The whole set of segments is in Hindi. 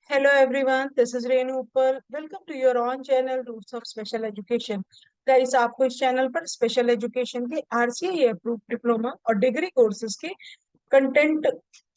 Hello everyone, this is Renu Uppal. Welcome to your own channel Roots of Special Education. Guys, आपको इस चैनल पर स्पेशल एजुकेशन के आरसीआई अप्रूव्ड डिप्लोमा और डिग्री कोर्सेज के कंटेंट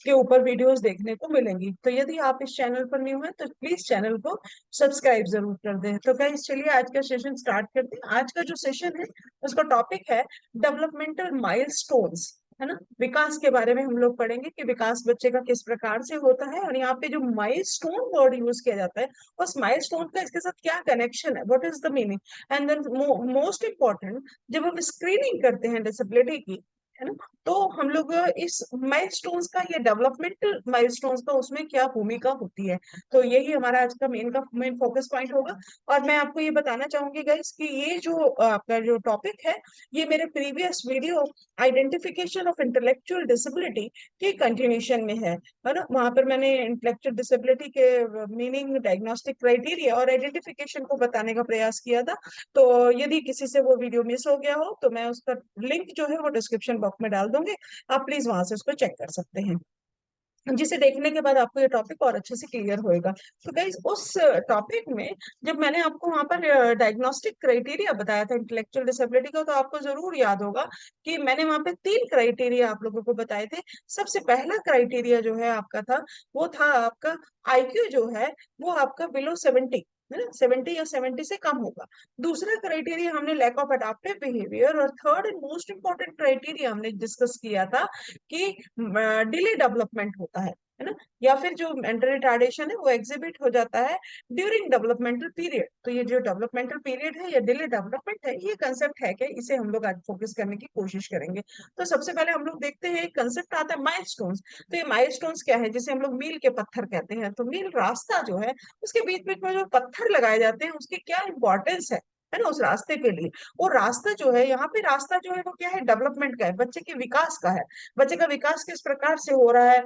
के ऊपर वीडियोस देखने को मिलेंगी। तो यदि आप इस चैनल पर न्यू हैं तो प्लीज चैनल को सब्सक्राइब जरूर कर दें। तो गाइस, चलिए आज का सेशन स्टार्ट करते हैं। आज का जो सेशन है उसका टॉपिक है डेवलपमेंटल माइलस्टोन्स, है ना। विकास के बारे में हम लोग पढ़ेंगे कि विकास बच्चे का किस प्रकार से होता है, और यहाँ पे जो माइलस्टोन वर्ड यूज किया जाता है उस माइलस्टोन का इसके साथ क्या कनेक्शन है, what is the meaning. And then most important, जब हम स्क्रीनिंग करते हैं डिसेबिलिटी की, है ना, तो हम लोग इस माइलस्टोन्स का, ये डेवलपमेंटल माइलस्टोन्स का उसमें क्या भूमिका होती है, तो यही हमारा आज का मेन फोकस पॉइंट होगा। और मैं आपको ये बताना चाहूंगी गाइस कि ये जो आपका जो टॉपिक है, ये मेरे previous video identification of intellectual disability के कंटिन्यूशन में है ना। वहां पर मैंने इंटेलेक्चुअल डिसेबिलिटी के मीनिंग, डायग्नोस्टिक क्राइटेरिया और आइडेंटिफिकेशन को बताने का प्रयास किया था। तो यदि किसी से वो वीडियो मिस हो गया हो तो मैं उसका लिंक जो है वो डिस्क्रिप्शन बॉक्स में डाल दूंगी, आप प्लीज वहां से उसको चेक कर सकते हैं, जिसे देखने के बाद आपको ये टॉपिक और अच्छे से क्लियर होएगा। तो गाइज, उस टॉपिक में जब मैंने आपको वहां पर डायग्नोस्टिक क्राइटेरिया बताया था इंटेलेक्चुअल डिसेबिलिटी का, तो आपको जरूर याद होगा कि मैंने वहां पे तीन क्राइटेरिया आप लोगों को बताए थे। सबसे पहला क्राइटेरिया जो है आपका था, वो था आपका आईक्यू जो है वो आपका बिलो 70, है ना, 70 या 70 से कम होगा। दूसरा क्राइटेरिया हमने लैक ऑफ अडॉप्टिव बिहेवियर, और third and most important criteria हमने डिस्कस किया था कि डिले डेवलपमेंट होता है ना, या फिर जो मेंटल रिटार्डेशन है वो एग्जिबिट हो जाता है ड्यूरिंग डेवलपमेंटल पीरियड। तो ये जो डेवलपमेंटल पीरियड है या डिले डेवलपमेंट है, ये कंसेप्ट है क्या, इसे हम लोग आज फोकस करने की कोशिश करेंगे। तो सबसे पहले हम लोग देखते हैं, एक कंसेप्ट आता है माइलस्टोन्स। तो ये माइलस्टोन्स क्या है, जिसे हम लोग मील के पत्थर कहते हैं। तो मील रास्ता जो है, उसके बीच बीच में जो पत्थर लगाए जाते हैं उसकी क्या इंपॉर्टेंस है ना, उस रास्ते के लिए। वो रास्ता जो है, यहाँ पे रास्ता जो है वो क्या है, डेवलपमेंट का है, बच्चे के विकास का है। बच्चे का विकास किस प्रकार से हो रहा है,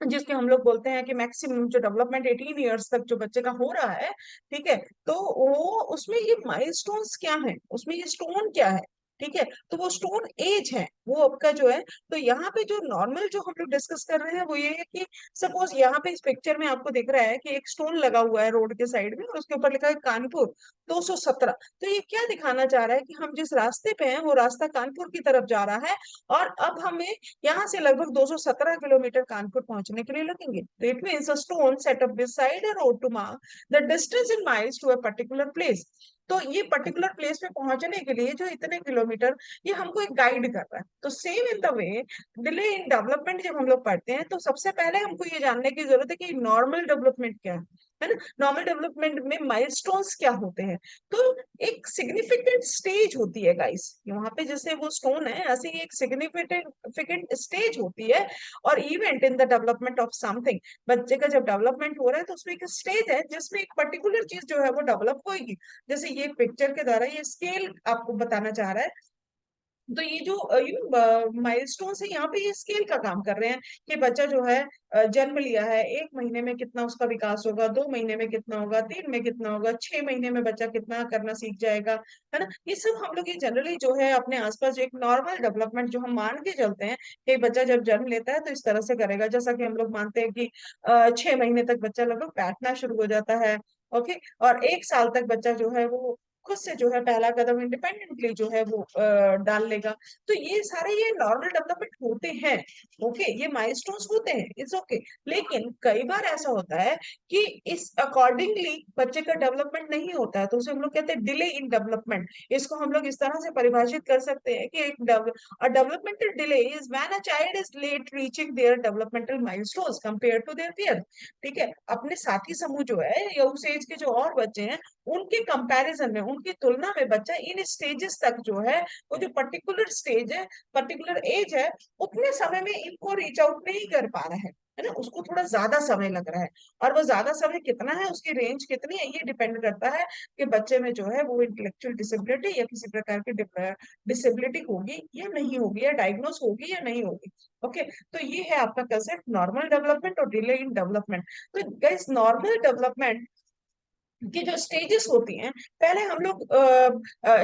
जिसके हम लोग बोलते हैं कि मैक्सिमम जो डेवलपमेंट 18 ईयर्स तक जो बच्चे का हो रहा है, ठीक है। तो वो उसमें ये माइलस्टोन्स क्या है, उसमें ये स्टोन क्या है, ठीक है। तो वो स्टोन एज है वो आपका जो है। तो यहाँ पे जो नॉर्मल जो हम लोग डिस्कस कर रहे हैं वो ये है कि सपोज यहाँ पे इस पिक्चर में आपको दिख रहा है कि एक स्टोन लगा हुआ है रोड के साइड में, और उसके ऊपर लिखा है कानपुर 217। तो ये क्या दिखाना चाह रहा है कि हम जिस रास्ते पे हैं वो रास्ता कानपुर की तरफ जा रहा है, और अब हमें यहाँ से लगभग 217 किलोमीटर कानपुर पहुंचने के लिए लगेंगे। तो it means a stone set up beside a road to mark the distance in miles to a particular place. तो ये पर्टिकुलर प्लेस पे पहुंचने के लिए जो इतने किलोमीटर, ये हमको एक गाइड कर रहा है। तो same in the way, delay in development जब हम लोग पढ़ते हैं तो सबसे पहले हमको ये जानने की जरूरत है कि नॉर्मल डेवलपमेंट क्या है ना। नॉर्मल डेवलपमेंट में माइलस्टोन्स क्या होते हैं। तो एक सिग्निफिकेंट स्टेज होती है गाइस, वहां पे जैसे वो स्टोन है, ऐसे ही एक सिग्निफिकेंट स्टेज होती है और event in the development of something. बच्चे का जब डेवलपमेंट हो रहा है तो उसमें एक स्टेज है जिसमें एक पर्टिकुलर चीज जो है वो डेवलप होगी। जैसे ये पिक्चर के द्वारा ये स्केल आपको बताना चाह रहा है। तो ये जो माइलस्टोन्स है, यहाँ पे ये स्केल का काम कर रहे हैं कि बच्चा जो है जन्म लिया है, 1 महीने में कितना उसका विकास होगा, 2 महीने में कितना होगा, 3 में कितना होगा, 6 महीने में बच्चा कितना करना सीख जाएगा, है ना। ये सब हम लोग ये जनरली जो है अपने आसपास जो एक नॉर्मल डेवलपमेंट जो हम मान के चलते हैं कि बच्चा जब जन्म लेता है तो इस तरह से करेगा। जैसा कि हम लोग मानते हैं कि 6 महीने तक बच्चा लगभग बैठना शुरू हो जाता है, ओके। और 1 साल तक बच्चा जो है वो खुद से जो है पहला कदम इंडिपेंडेंटली जो है वो डाल लेगा। तो ये सारे ये नॉर्मल डेवलपमेंट होते हैं, ओके, ये माइलस्टोन्स होते हैं, इट्स ओके। लेकिन कई बार ऐसा होता है कि इस अकॉर्डिंगली बच्चे का डेवलपमेंट नहीं होता है, तो उसे हम लोग कहते हैं डिले इन डेवलपमेंट। इसको हम लोग इस तरह से परिभाषित कर सकते हैं कि एक developmental delay is when a child is late reaching their developmental milestones compare to their peer. ठीक है, अपने साथी समूह जो है या उस एज के जो और बच्चे हैं, उनके कंपैरिजन में, उनकी तुलना में बच्चा इन स्टेजेस तक जो है, वो जो पर्टिकुलर स्टेज है, पर्टिकुलर एज है, उतने समय में इनको रीच आउट नहीं कर पा रहा है ना, उसको थोड़ा ज्यादा समय लग रहा है। और वो ज्यादा समय कितना है, उसकी रेंज कितनी है, ये डिपेंड करता है कि बच्चे में जो है वो इंटेलेक्चुअल डिसेबिलिटी या किसी प्रकार की डिसेबिलिटी होगी या नहीं होगी, या डायग्नोस होगी या नहीं होगी, ओके। तो ये है आपका कंसेप्ट नॉर्मल डेवलपमेंट और डिले इन डेवलपमेंट। तो गाइस, नॉर्मल डेवलपमेंट की जो स्टेजेस होती हैं, पहले हम लोग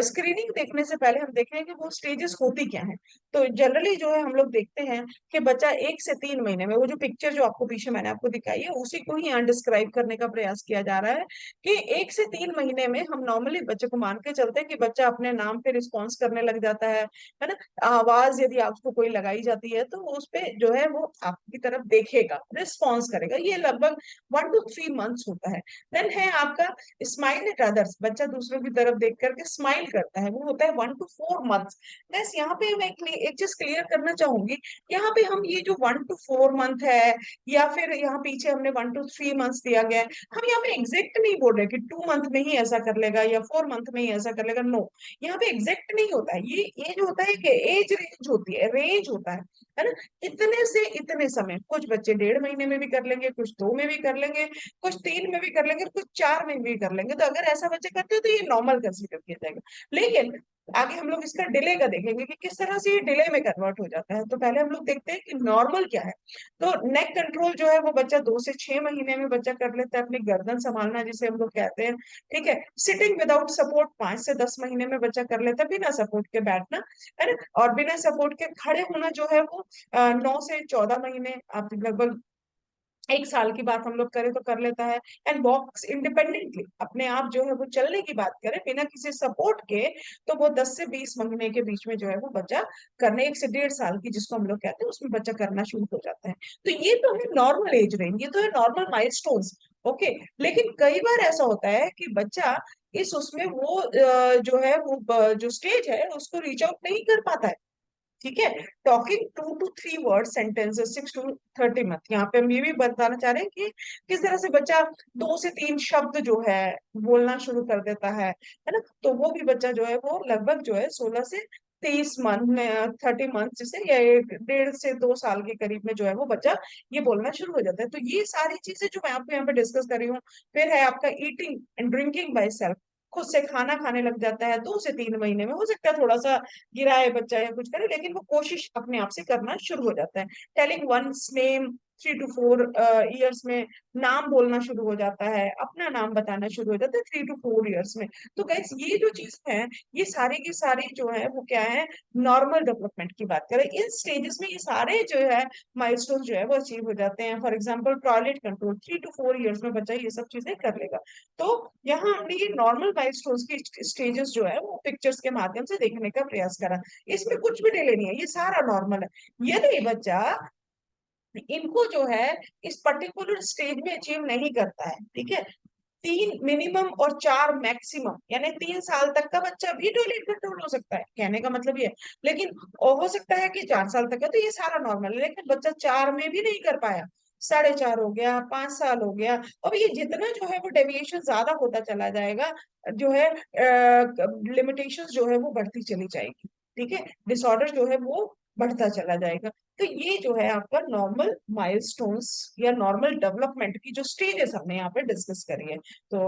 स्क्रीनिंग देखने से पहले हम देखें कि वो स्टेजेस होती क्या है। तो जनरली जो है हम लोग देखते हैं कि बच्चा 1 से 3 महीने में, वो जो पिक्चर जो आपको पीछे मैंने आपको दिखाई है उसी को ही यहाँ डिस्क्राइब करने का प्रयास किया जा रहा है कि 1 से 3 महीने में हम नॉर्मली बच्चे को मान के चलते हैं कि बच्चा अपने नाम पे रिस्पॉन्स करने लग जाता है ना। आवाज यदि आपको कोई लगाई जाती है तो उस पे जो है वो आपकी तरफ देखेगा, रिस्पॉन्स करेगा। ये लगभग 1 to 3 मंथ्स होता है। देन है आपका स्माइल एट अदर्स, बच्चा दूसरों की तरफ देख करके स्माइल करता है, वो होता है 1 to 4 मंथ्स। बस यहाँ पे मैं एक चीज क्लियर करना चाहूंगी, यहाँ पे हम ये जो 1 to 4 मंथ है या फिर यहाँ पीछे हमने 1 to 3 मंथ्स दिया गया है, हम यहाँ पे एग्जैक्ट नहीं बोल रहे कि 2 मंथ में ही ऐसा कर लेगा या 4 मंथ में ही ऐसा कर लेगा। नो, यहाँ पे एग्जैक्ट नहीं होता है। ये जो होता है कि एज रेंज होती है, रेंज होता है ना। इतने से इतने समय, कुछ बच्चे 1.5 महीने में भी कर लेंगे, कुछ 2 में भी कर लेंगे, कुछ 3 में भी कर लेंगे, कुछ 4 में भी कर लेंगे। तो अगर ऐसा बच्चे करते हो तो ये नॉर्मल कंसीडर किया जाएगा। लेकिन आगे हम लोग इसका डिले का देखेंगे कि किस तरह से ये डिले में कन्वर्ट हो जाता है। तो पहले हम लोग देखते हैं कि नॉर्मल क्या है। तो नेक कंट्रोल जो है वो बच्चा 2 से 6 महीने में बच्चा कर लेता है, अपनी गर्दन संभालना जिसे हम लोग कहते हैं। ठीक है, सिटिंग विदाउट सपोर्ट 5 से 10 महीने में बच्चा कर लेता है, बिना सपोर्ट के बैठना, है ना। और बिना सपोर्ट के खड़े होना जो है वो 9 से 14 महीने, आप लगभग 1 साल की बात हम लोग करें तो कर लेता है। एंड वॉक्स इंडिपेंडेंटली, अपने आप जो है वो चलने की बात करें बिना किसी सपोर्ट के, तो वो 10 से 20 महीने के बीच में जो है वो बच्चा करने, 1 से 1.5 साल की जिसको हम लोग कहते हैं उसमें बच्चा करना शुरू हो जाता है। तो ये तो है नॉर्मल एज रेंज, ये तो है नॉर्मल माइलस्टोन्स। ओके, लेकिन कई बार ऐसा होता है कि बच्चा इस उसमें वो जो है वो जो स्टेज है उसको रीच आउट नहीं कर पाता है। ठीक है, talking 2 to 3 word sentences 6 to 30 month, यहाँ पे हम ये भी बताना चाह रहे हैं कि किस तरह से बच्चा 2 से 3 शब्द जो है बोलना शुरू कर देता है ना। तो वो भी बच्चा जो है वो लगभग जो है 16 से 23 मंथ में, 30 मंथ जैसे, या 1.5 से 2 साल के करीब में जो है वो बच्चा ये बोलना शुरू हो जाता है। तो ये सारी चीजें जो मैं आपको यहाँ पे डिस्कस कर रही हूँ। फिर है आपका eating and drinking by self, खुद से खाना खाने लग जाता है 2 से 3 महीने में। हो सकता है थोड़ा सा गिराए बच्चा या कुछ करे, लेकिन वो कोशिश अपने आप से करना शुरू हो जाता है। Telling one's name 3 to 4 years में, नाम बोलना शुरू हो जाता है, अपना नाम बताना शुरू हो जाता है 3 to 4 ईयर्स में। तो गाइस ये जो चीज है, ये सारी की सारी जो है वो क्या है, नॉर्मल डेवलपमेंट की बात करें, इन स्टेजेस में ये सारे जो है माइलस्टोन जो है वो अचीव हो जाते हैं। For example toilet control, 3 to 4 years में बच्चा ये सब चीजें कर लेगा। तो यहाँ हमने ये नॉर्मल माइलस्टोन्स की स्टेजेस जो है वो पिक्चर्स के माध्यम से देखने का प्रयास करा। इसमें कुछ भी डिले नहीं है, ये सारा नॉर्मल है। यदि बच्चा इनको जो है इस पर्टिकुलर स्टेज में अचीव नहीं करता है, ठीक है, 3 मिनिमम और 4 मैक्सिमम, यानी 3 साल तक का बच्चा भी टॉयलेट कंट्रोल हो सकता है, कहने का मतलब ये है। लेकिन हो सकता है कि 4 साल तक है, तो ये सारा नॉर्मल है। लेकिन बच्चा 4 में भी नहीं कर पाया, 4.5 हो गया, 5 साल हो गया, अब ये जितना जो है वो डेविएशन ज्यादा होता चला जाएगा, जो है लिमिटेशंस जो है वो बढ़ती चली जाएगी। ठीक है, डिसऑर्डर जो है वो बढ़ता चला जाएगा। तो ये जो है आपका नॉर्मल माइलस्टोन्स या नॉर्मल डेवलपमेंट की जो स्टेजेस हमने यहाँ पे डिस्कस करी है। तो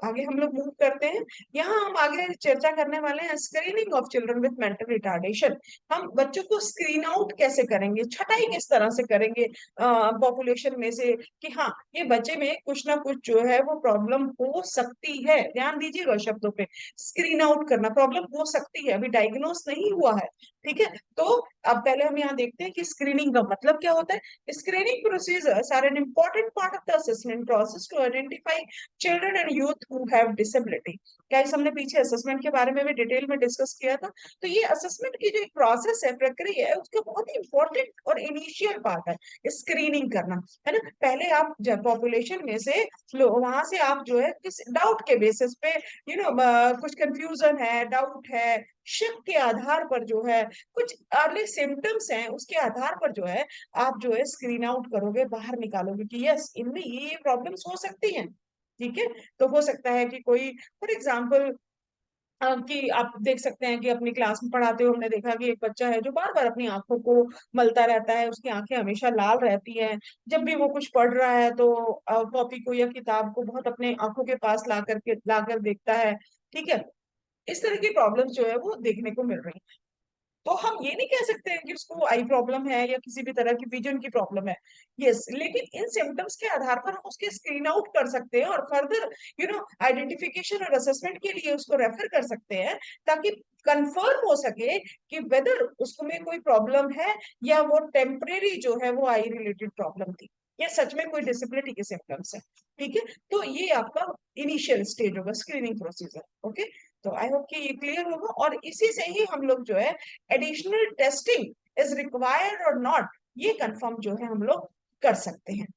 आगे हम लोग मूव करते हैं। यहाँ हम आगे चर्चा करने वाले हैं screening of children with mental retardation. हम बच्चों को स्क्रीन आउट कैसे करेंगे, छटाई किस तरह से करेंगे पॉपुलेशन में से, कि हाँ ये बच्चे में कुछ ना कुछ जो है वो प्रॉब्लम हो सकती है। ध्यान दीजिएगा शब्दों पे, स्क्रीन आउट करना, प्रॉब्लम हो सकती है, अभी डायग्नोस नहीं हुआ है। ठीक है, तो अब पहले हम यहाँ देखते हैं कि स्क्रीनिंग का मतलब क्या होता है। Screening procedures are an important part of the assessment process to identify children and youth who have disability. Guys हमने पीछे असेसमेंट के बारे में भी डिटेल में डिस्कस किया था। तो ये असेसमेंट की जो प्रोसेस है, प्रक्रिया है, उसका बहुत ही इंपॉर्टेंट और इनिशियल पार्ट है स्क्रीनिंग करना, है ना। पहले आप जब पॉपुलेशन में से वहां से आप जो है किस डाउट के बेसिस पे, कुछ कंफ्यूजन है, डाउट है, शक के आधार पर जो है, कुछ अर्ली सिम्टम्स हैं उसके आधार पर जो है आप जो है स्क्रीन आउट करोगे, बाहर निकालोगे कि यस इनमें ये प्रॉब्लम्स हो सकती हैं। ठीक है, तो हो सकता है कि कोई फॉर एग्जाम्पल कि आप देख सकते हैं कि अपनी क्लास में पढ़ाते हुए हमने देखा कि एक बच्चा है जो बार बार अपनी आंखों को मलता रहता है, उसकी आंखें हमेशा लाल रहती हैं। जब भी वो कुछ पढ़ रहा है तो कॉपी को या किताब को बहुत अपने आंखों के पास ला कर देखता है। ठीक है, इस तरह की प्रॉब्लम्स जो है वो देखने को मिल रही हैं। तो हम ये नहीं कह सकते हैं कि उसको आई प्रॉब्लम है या किसी भी तरह की विजन की प्रॉब्लम है। यस, लेकिन इन सिम्टम्स के आधार पर हम उसके स्क्रीन आउट कर सकते हैं और फर्दर आइडेंटिफिकेशन और असेसमेंट के लिए उसको रेफर कर सकते हैं, ताकि कंफर्म हो सके कि वेदर उसको में कोई प्रॉब्लम है या वो टेम्परेरी जो है वो आई रिलेटेड प्रॉब्लम थी, या सच में कोई डिसेबिलिटी के सिम्टम्स है। ठीक है, तो ये आपका इनिशियल स्टेज होगा स्क्रीनिंग प्रोसीजर। ओके, तो आई होप कि ये क्लियर होगा, और इसी से ही हम लोग जो है एडिशनल टेस्टिंग इज रिक्वायर्ड और नॉट, ये कंफर्म जो है हम लोग कर सकते हैं।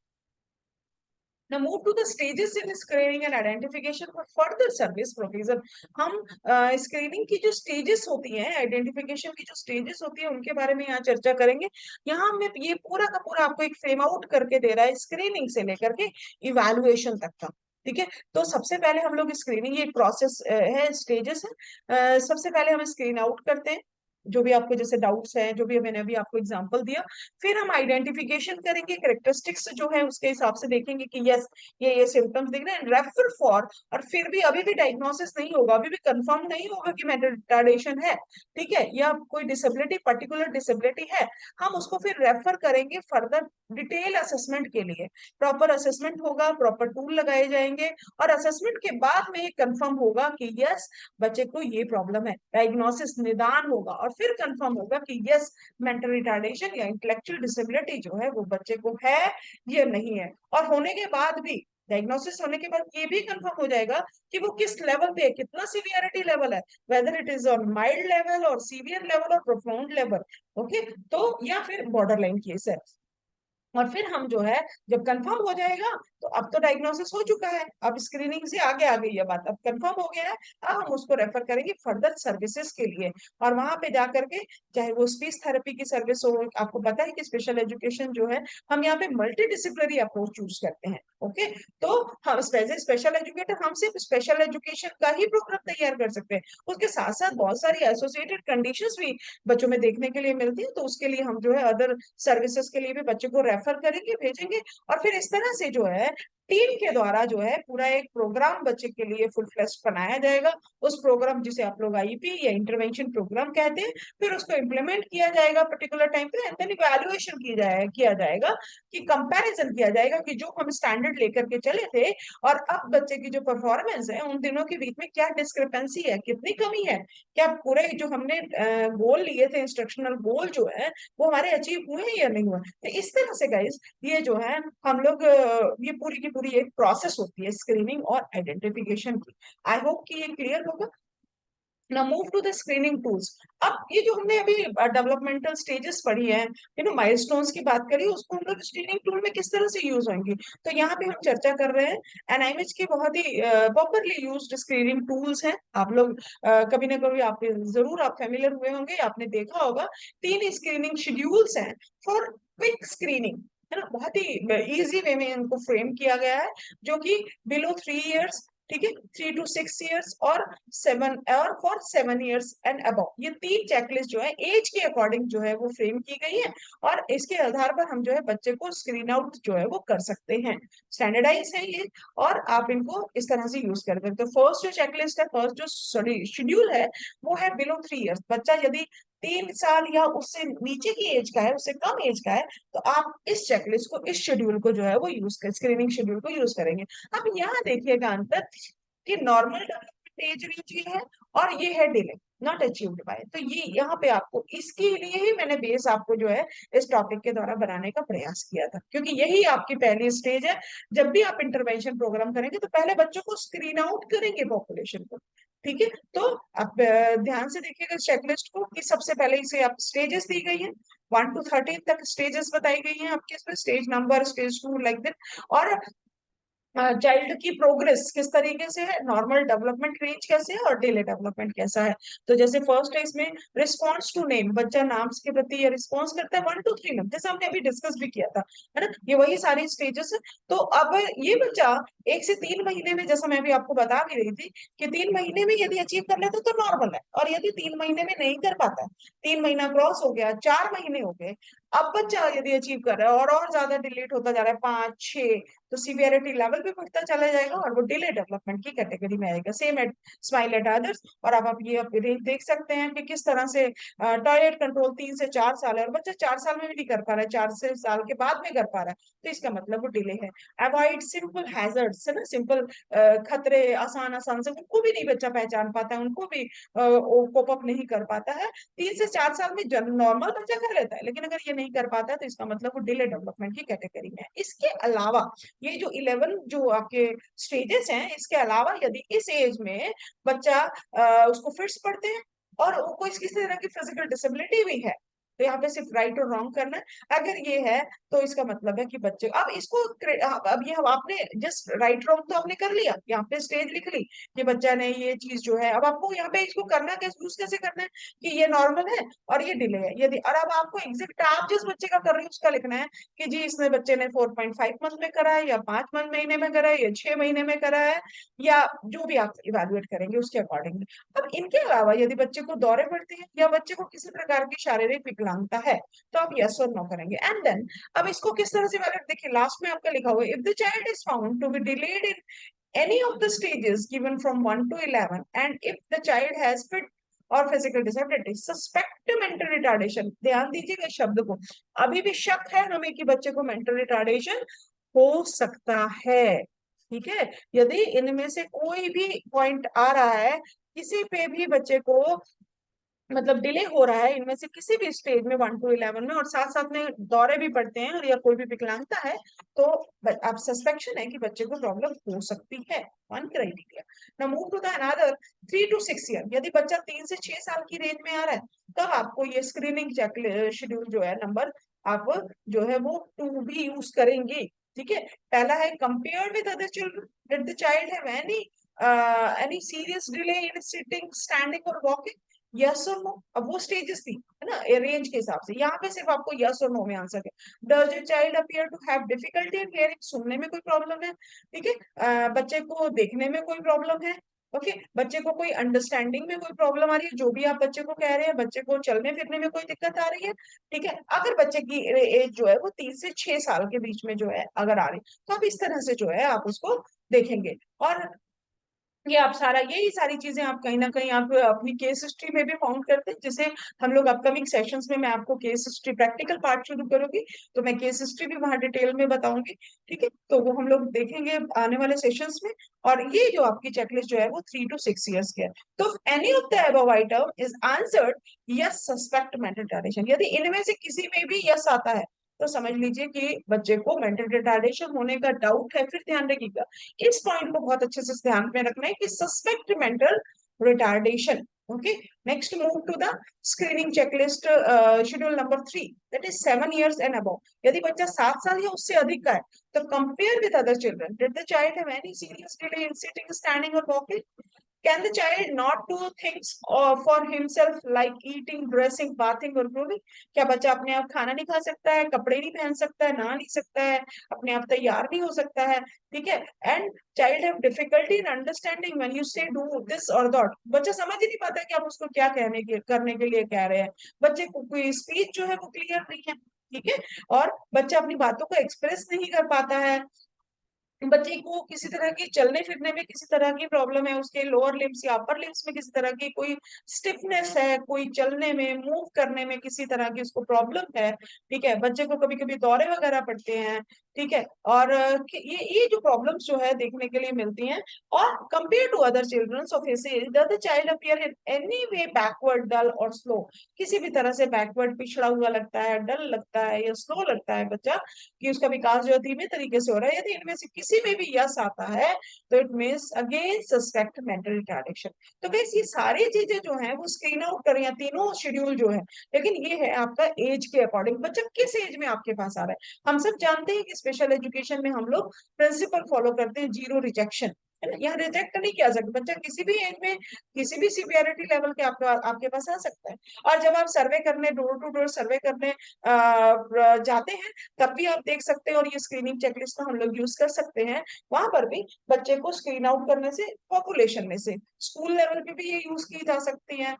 Now move to the stages in screening and identification for further service provision. हम स्क्रीनिंग की जो स्टेजेस होती हैं, आइडेंटिफिकेशन की जो स्टेजेस होती है, उनके बारे में यहाँ चर्चा करेंगे। यहाँ में ये पूरा का पूरा आपको एक फ्रेम आउट करके दे रहा है स्क्रीनिंग से लेकर के इवैल्यूएशन तक का। ठीक है, तो सबसे पहले हम लोग स्क्रीनिंग, ये प्रोसेस है, स्टेजेस है। सबसे पहले हम स्क्रीन आउट करते हैं जो भी आपको जैसे डाउट्स है, जो भी मैंने अभी आपको एग्जांपल दिया। फिर हम आइडेंटिफिकेशन करेंगे, कैरेक्टरिस्टिक्स जो है उसके हिसाब से देखेंगे कि यस ये सिम्टम्स दिख रहे हैं, रेफर फॉर, और फिर भी अभी भी डायग्नोसिस नहीं होगा, अभी भी कंफर्म नहीं होगा कि मेंटल रिटार्डेशन है, ठीक है, या कोई डिसेबिलिटी, पर्टिकुलर डिसेबिलिटी है, हम उसको फिर रेफर करेंगे फर्दर डिटेल असेसमेंट के लिए। प्रॉपर असेसमेंट होगा, प्रॉपर टूल लगाए जाएंगे, और असेसमेंट के बाद में ये कंफर्म होगा कि यस बच्चे को ये प्रॉब्लम है, डायग्नोसिस निदान होगा, और फिर कंफर्म होगा कि यस मेंटल रिटार्डेशन या इंटेलेक्चुअल डिसेबिलिटी जो है वो बच्चे को है या नहीं है। और होने के बाद भी, डायग्नोसिस होने के बाद ये भी कंफर्म हो जाएगा कि वो किस लेवल पे है, कितना सीवियरिटी लेवल है, whether it is on mild level और सीवियर लेवल और प्रोफाउंड लेवल। ओके, तो या फिर बॉर्डर लाइन केस है। और फिर हम जो है जब कंफर्म हो जाएगा, तो अब तो डायग्नोसिस हो चुका है, अब स्क्रीनिंग से आगे आ गई है बात, अब कंफर्म हो गया है, अब हम उसको रेफर करेंगे फर्दर सर्विसेज के लिए। और वहां पे जा करके, चाहे वो स्पीच थेरेपी की सर्विस हो, आपको पता है कि स्पेशल एजुकेशन जो है हम यहाँ पे मल्टी डिसिप्लिनरी अप्रोच चूज करते हैं। ओके, तो हम स्पेशल एजुकेटर हम सिर्फ स्पेशल एजुकेशन का ही प्रोग्राम तैयार कर सकते हैं, उसके साथ साथ बहुत सारी एसोसिएटेड कंडीशंस भी बच्चों में देखने के लिए मिलती है, तो उसके लिए हम जो है अदर सर्विसेज के लिए भी बच्चे को रेफर करेंगे, भेजेंगे। और फिर इस तरह से जो है टीम के द्वारा जो है पूरा एक प्रोग्राम बच्चे के लिए फुल फ्लेश्ड बनाया जाएगा। उस प्रोग्राम जिसे आप लोग आईपी या इंटरवेंशन प्रोग्राम कहते हैं, फिर उसको इम्प्लीमेंट किया जाएगा पर्टिकुलर टाइम पे, एंड देन इवैल्यूएशन किया जाएगा, कि कंपैरिजन किया जाएगा कि जो हम स्टैंडर्ड लेकर के चले थे और अब बच्चे की जो परफॉर्मेंस है उन दिनों के बीच में क्या डिस्क्रिपेंसी है, कितनी कमी है, क्या पूरे जो हमने गोल लिए थे, इंस्ट्रक्शनल गोल जो है वो हमारे अचीव हुए हैं या नहीं हुए। तो इस तरह से गाइस ये जो है हम लोग ये पूरी की पूरी एक प्रोसेस होती है स्क्रीनिंग और आइडेंटिफिकेशन की। आई होप कि ये क्लियर होगा। Now move to the screening tools. अब ये जो हमने अभी डेवलपमेंटल स्टेजेस पढ़ी है, माइलस्टोन्स की बात करी, उसको हम लोग स्क्रीनिंग टूल में किस तरह से यूज होंगी, तो यहाँ पे हम चर्चा कर रहे हैं एनआईएमएच के बहुत ही पॉपुलरली यूज्ड स्क्रीनिंग टूल्स हैं। आप लोग कभी ना कभी आप जरूर आप फेमिलियर हुए होंगे, आपने देखा होगा 3 स्क्रीनिंग शेड्यूल्स हैं फॉर क्विक स्क्रीनिंग, है ना, बहुत ही इजी वे में इनको फ्रेम किया गया है, जो कि बिलो 3 इयर्स, ठीक है, 3 to 6 इयर्स, और 7, और फॉर 7 इयर्स एंड अबव, ये 3 चेकलिस्ट जो है एज के अकॉर्डिंग जो है वो फ्रेम की गई है, और इसके आधार पर हम जो है बच्चे को स्क्रीन आउट जो है वो कर सकते हैं। स्टैंडर्डाइज है ये, और आप इनको इस तरह से यूज कर सकते हो। फर्स्ट जो चेकलिस्ट है, फर्स्ट जो शेड्यूल है, वो है बिलो 3 इयर्स। बच्चा यदि 3 साल या उससे नीचे की एज का है, उससे कम एज का है, तो आप इस चेकलिस्ट को, इस शेड्यूल को जो है वो यूज कर, स्क्रीनिंग शेड्यूल को यूज करेंगे। अब यहाँ देखिएगा अंतर, कि नॉर्मल डेवलपमेंट एज रेंज ये है, और ये है डिले नॉट अचीव्ड बाय, तो ये यहाँ पे आपको, इसके लिए ही मैंने बेस आपको जो है इस टॉपिक के द्वारा बनाने का प्रयास किया था, क्योंकि यही आपकी पहली स्टेज है। जब भी आप इंटरवेंशन प्रोग्राम करेंगे तो पहले बच्चों को स्क्रीन आउट करेंगे पॉपुलेशन को। ठीक है, तो आप ध्यान से देखिएगा चेकलिस्ट को, कि सबसे पहले इसे आप स्टेजेस दी गई है, 1 to 13 तक स्टेजेस बताई गई हैं आपके, इसमें stage number, stage 2, like that. और चाइल्ड की प्रोग्रेस किस तरीके से है, नॉर्मल डेवलपमेंट रेंज कैसे है और डिले डेवलपमेंट कैसा है। तो जैसे फर्स्ट है इसमें रिस्पॉन्स टू नेम, बच्चा नाम के प्रति रिस्पॉन्स करता है, 1 to 3 मंथ, जैसे हमने अभी डिस्कस भी किया था, है ना, ये वही सारी स्टेजेस है। तो अब ये बच्चा 1 से 3 महीने में, जैसा मैं भी आपको बता भी रही थी, कि 3 महीने में यदि अचीव कर लेता तो नॉर्मल है, और यदि 3 महीने में नहीं कर पाता, 3 महीना क्रॉस हो गया, 4 महीने हो गए, अब बच्चा यदि अचीव कर रहा है और ज्यादा डिलेट होता जा रहा है 5, 6, तो सीवियरिटी लेवल भी बढ़ता चला जाएगा और वो डिले डेवलपमेंट की कैटेगरी में आएगा। Same at smile at others. और अब आप ये रेंज देख सकते हैं कि किस तरह से टॉयलेट कंट्रोल 3 से 4 साल है और बच्चा 4 साल में भी नहीं कर पा रहा है, 4 साल के बाद में कर पा रहा है, तो इसका मतलब वो डिले है। अवॉइड सिंपल हैजर्ड्स है ना, सिंपल खतरे, आसान आसान से उनको भी नहीं बच्चा पहचान पाता है, उनको भी कोप अप नहीं कर पाता है। 3 से 4 साल में नॉर्मल बच्चा कर लेता है, लेकिन अगर ये नहीं कर पाता है तो इसका मतलब वो डिले डेवलपमेंट की कैटेगरी में है। इसके अलावा ये जो 11 जो आपके स्टेजेस हैं, इसके अलावा यदि इस एज में बच्चा उसको फिट्स पड़ते हैं और कोई किसी तरह की फिजिकल डिसेबिलिटी भी है, तो यहाँ पे सिर्फ राइट और रॉन्ग करना है। अगर ये है तो इसका मतलब है कि बच्चे अब इसको अब ये आपने जस्ट राइट रॉन्ग तो आपने कर लिया, यहाँ पे स्टेज लिख ली कि बच्चा ने ये चीज जो है, अब आपको यहाँ पे इसको करना कैसे, यूज कैसे करना है कि ये नॉर्मल है और ये डिले है। यदि और अब आपको एग्जैक्ट आप जिस बच्चे का कर रहे हो उसका लिखना है कि जी इसने बच्चे ने 4.5 मंथ में करा है या 5 महीने में करा है या 6 महीने में करा है, या जो भी आप इवेलुएट करेंगे उसके अकॉर्डिंग। अब इनके अलावा यदि बच्चे को दौरे पड़ते हैं या बच्चे को किसी प्रकार की शारीरिक विकलांगता है, तो आप यस और नो करेंगे। एंड देन अब इसको किस तरह से वैलिड, देखिए लास्ट में आपका लिखा हुआ है, if the child is found to be delayed in any of the stages given from 1 to 11 and if the child has fit और physical disability, suspect mental retardation, ध्यान दीजिएगा इस शब्द को, अभी भी शक है हमें कि बच्चे को मेंटल रिटार्डेशन हो सकता है। ठीक है, यदि इनमें से कोई भी पॉइंट आ रहा है, किसी पे भी बच्चे को मतलब डिले हो रहा है इनमें से किसी भी स्टेज में 1 to 11 में, और साथ साथ में दौरे भी पड़ते हैं और या कोई भी विकलांगता है, तो आप सस्पेक्शन है कि बच्चे को प्रॉब्लम हो सकती है। One criteria. Now move to the another 3 to 6 year. यदि बच्चा 3 से 6 साल की रेंज में आ रहा है, तब आपको ये स्क्रीनिंग शेड्यूल जो है नंबर, आप जो है वो 2 भी यूज करेंगे। ठीक है, पहला है compare with other children, did the child have any serious delay in sitting, standing और वॉकिंग, यस और नो। अब वो स्टेजेस थी है ना रेंज के हिसाब से, यहाँ पे सिर्फ आपको यस और नो में आंसर है। Does your child appear to have difficulty in hearing, सुनने में कोई प्रॉब्लम है, ठीक है, बच्चे को देखने में कोई प्रॉब्लम है, ओके, बच्चे को कोई अंडरस्टैंडिंग में कोई प्रॉब्लम आ रही है, जो भी आप बच्चे को कह रहे हैं, बच्चे को चलने फिरने में कोई दिक्कत आ रही है, ठीक है, अगर बच्चे की एज जो है वो 3 से 6 साल के बीच में जो है अगर आ रही है, तो आप इस तरह से जो है आप उसको देखेंगे। और ये आप सारा यही सारी चीजें आप कहीं ना कहीं आप अपनी केस हिस्ट्री में भी फाउंड करते हैं, जिसे हम लोग अपकमिंग सेशंस में मैं आपको केस हिस्ट्री प्रैक्टिकल पार्ट शुरू करूंगी, तो मैं केस हिस्ट्री भी वहां डिटेल में बताऊंगी। ठीक है, तो वो हम लोग देखेंगे आने वाले सेशंस में। और ये जो आपकी चेकलिस्ट जो है वो 3 to 6 ईयर्स की है। तो any of the above item is answered yes suspect mental retardation, यदि इनमें से किसी में भी यस आता है तो समझ लीजिए कि बच्चे को मेंटल रिटार्डेशन होने का डाउट है। फिर ध्यान रखिएगा, इस पॉइंट को बहुत अच्छे से ध्यान में रखना है कि suspect mental retardation. Okay, next move to the screening checklist schedule number 3, that is 7 years and above. यदि बच्चा 7 साल या उससे अधिक का है, तो compare with other children, did the child have any serious delay in sitting, standing और walking, can the child not do things for himself like eating, dressing, bathing or clothing? क्या बच्चा अपने आप खाना नहीं खा सकता है, कपड़े नहीं पहन सकता है, नहा नहीं सकता है, अपने आप तैयार नहीं हो सकता है? ठीक है, and child have difficulty in understanding when you से डू दिस और दैट, बच्चा समझ ही नहीं पाता है कि आप उसको क्या कहने के करने के लिए कह रहे हैं, बच्चे को कोई स्पीच जो है वो क्लियर नहीं है। ठीक है, और बच्चा अपनी बातों को एक्सप्रेस नहीं कर पाता है, बच्चे को किसी तरह की चलने फिरने में किसी तरह की प्रॉब्लम है, उसके लोअर लिम्स या अपर लिम्स में किसी तरह की कोई स्टिफनेस है, कोई चलने में मूव करने में किसी तरह की उसको प्रॉब्लम है। ठीक है, बच्चे को कभी कभी दौरे वगैरह पड़ते हैं। ठीक है, और ये जो प्रॉब्लम्स जो है देखने के लिए मिलती हैं। और compare to other children of his age, does the child appear in any way backward, dull और स्लो, किसी भी तरह से बैकवर्ड पिछड़ा हुआ लगता है, डल लगता है या स्लो लगता है बच्चा, कि उसका विकास जो है धीमे तरीके से हो रहा है, यदि इनमें से किसी में भी यस आता है तो it means again suspect mental retardation. तो बेस ये सारी चीजें जो है वो स्क्रीन आउट करें, या तीनों शेड्यूल जो है, लेकिन ये है आपका एज के अकॉर्डिंग, बच्चा किस एज में आपके पास आ रहा है। हम सब जानते हैं कि स्पेशल एजुकेशन में हम लोग प्रिंसिपल फॉलो करते हैं, जीरो रिजेक्शन, है ना, यहाँ रिजेक्ट नहीं किया सकता, बच्चा किसी भी एज में किसी भी सीवियरिटी लेवल के आपके पास आ सकता है। और जब आप सर्वे करने, डोर टू डोर सर्वे करने जाते हैं, तब भी आप देख सकते हैं, और ये स्क्रीनिंग चेकलिस्ट का हम लोग यूज कर सकते हैं, वहां पर भी बच्चे को स्क्रीन आउट करने से, पॉपुलेशन में से, स्कूल लेवल पे भी ये यूज की जा सकती है।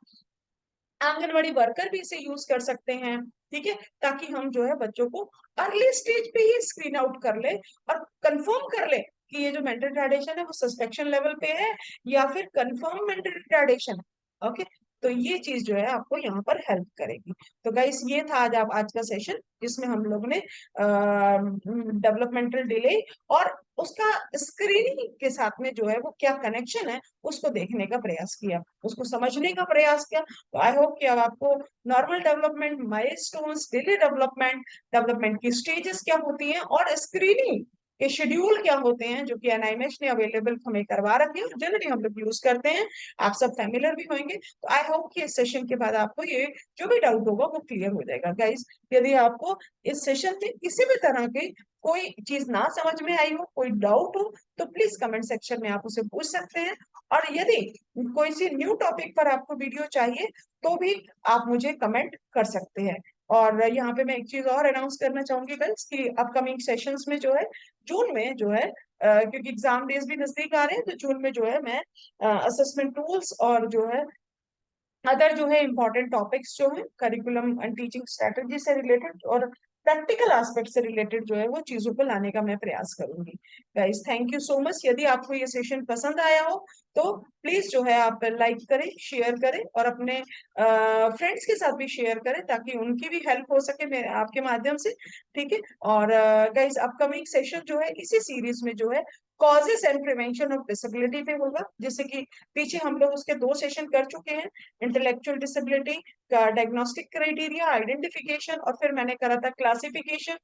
आंगनवाड़ी वर्कर भी इसे यूज कर सकते हैं, ठीक है, ताकि हम जो है बच्चों को अर्ली स्टेज पे ही स्क्रीन आउट कर ले और कंफर्म कर ले कि ये जो मेंटल रिटार्डेशन है वो सस्पेक्शन लेवल पे है या फिर कंफर्म मेंटल रिटार्डेशन है। ओके, तो ये चीज जो है आपको यहाँ पर हेल्प करेगी। तो गाइस ये था आज का सेशन, जिसमें हम लोग ने डेवलपमेंटल डिले और उसका स्क्रीनिंग के साथ में जो है वो क्या कनेक्शन है उसको देखने का प्रयास किया, उसको समझने का प्रयास किया। तो आई होप कि अब आपको normal development, milestones, daily development, development की स्टेजेस क्या होती हैं और स्क्रीनिंग के शेड्यूल क्या होते हैं, जो कि एनआईएमएच ने अवेलेबल हमें करवा रखे हैं और जनरली हम लोग यूज करते हैं, आप सब फैमिलियर भी होंगे। तो आई होप कि इस सेशन के बाद आपको ये जो भी डाउट होगा वो क्लियर हो जाएगा। गाइस, यदि आपको इस सेशन में किसी भी तरह की कोई चीज ना समझ में आई हो, कोई डाउट हो, तो प्लीज कमेंट सेक्शन में आप उसे पूछ सकते हैं। और यदि कोई सी न्यू टॉपिक पर आपको वीडियो चाहिए तो भी आप मुझे कमेंट कर सकते हैं। और यहाँ पे मैं एक चीज और अनाउंस करना चाहूंगी गाइस कि अपकमिंग सेशंस में जो है जून में जो है क्योंकि एग्जाम डेज भी नजदीक आ रहे हैं, तो जून में जो है मैं असेसमेंट टूल्स और जो है अदर जो है इंपॉर्टेंट टॉपिक्स जो है करिकुलम एंड टीचिंग स्ट्रेटजी से रिलेटेड और प्रैक्टिकल एस्पेक्ट से रिलेटेड जो है वो चीजों को लाने का मैं प्रयास करूंगी। Guys, thank you so much. यदि आपको ये सेशन पसंद आया हो तो प्लीज जो है आप लाइक करें, शेयर करें और अपने फ्रेंड्स के साथ भी शेयर करें ताकि उनकी भी हेल्प हो सके मेरे आपके माध्यम से, ठीक है। और गाइस, अपकमिंग सेशन जो है इसी सीरीज में जो है causes and prevention of disability पे होगा, जैसे कि पीछे हम लोग उसके 2 सेशन कर चुके हैं, इंटेलेक्चुअल डिसेबिलिटी का डायग्नोस्टिक क्राइटेरिया, आइडेंटिफिकेशन और फिर मैंने करा था क्लासिफिकेशन।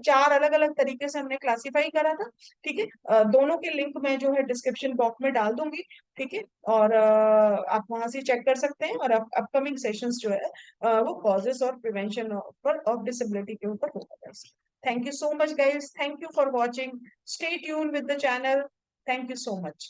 4 अलग अलग तरीके से हमने क्लासिफाई करा था, ठीक है। दोनों के लिंक मैं जो है डिस्क्रिप्शन बॉक्स में डाल दूंगी, ठीक है। और आप वहां से चेक कर सकते हैं। और अपकमिंग सेशंस जो है वो कॉजेस और प्रिवेंशन ऑफ डिसेबिलिटी के ऊपर होगा। Thank you so much guys, thank you for watching, stay tuned with the channel, thank you so much।